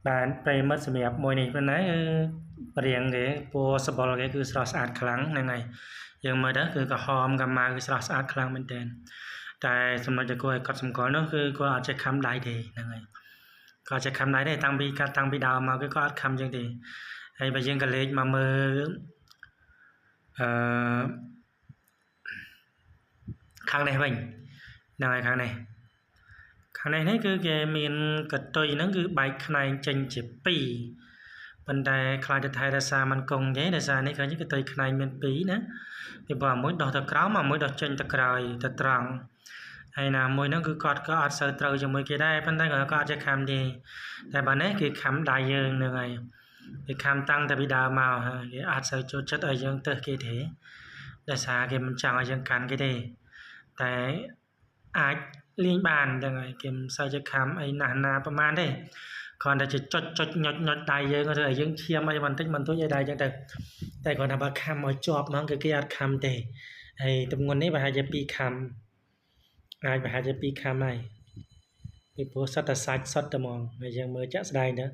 បានប្រិមិត្តសម្រាប់មួយនេះប៉ុណ្ណាគឺរៀងគេពណ៌សបល់គេគឺស្រស់ស្អាតខ្លាំងហ្នឹងហើយយើងមើលទៅគឺក្រហមកម្ៅគឺស្រស់ស្អាតខ្លាំងមែនទែនតែចំណុចដែលគួរឲ្យកត់សម្គាល់នោះគឺគាត់អត់ចេះខំដៃទេហ្នឹងហើយគាត់ចេះខំដៃទេតាំងពីដើមមកគឺគាត់អត់ខំចឹងទេហើយបើយើងក៏លេខមកមើលអឺខាងនេះវិញហ្នឹងហើយខាងនេះនេះគឺគេមានកតុយហ្នឹងគឺបែកខ្នែងចេញជា2ប៉ុន្តែខ្លាចទៅថែរក្សាមិនគង់ទេដោយសារនេះឃើញកតុយខ្នែងមាន2ណាពីព្រោះមួយដោះទៅក្រោមមួយដោះចេញទៅក្រោយទៅត្រង់ហើយណាមួយហ្នឹងគឺគាត់ក៏អត់សូវត្រូវជាមួយគេដែរប៉ុន្តែគាត់អត់ចេះខំទេតែបើនេះគេខំដៃយើងហ្នឹងហើយគេខំតាំងតែពីដើមមកហើយគេអត់សូវចូលចិត្តឲ្យយើងទៅគេទេដោយសារគេមិនចង់ឲ្យយើងកាន់គេទេតែអាចលេងបានហ្នឹងហើយគេមិនសូវចេះខំអីណាស់ណាប្រហែលទេគ្រាន់តែចុចញុចដៃយើងទៅឲ្យយើងឈាមអីបន្តិចបន្តួចឲ្យដៃចឹងទៅតែគ្រាន់តែបើខំឲ្យជាប់ហ្មងគឺគេអត់ខំទេហើយទម្ងន់នេះប្រហែលជា2ខំអាចប្រហែលជា2ខំហើយពីព្រោះសត្វតែសាច់សុទ្ធតែហ្មងហើយយើងមើលចាក់ស្ដែងទៅ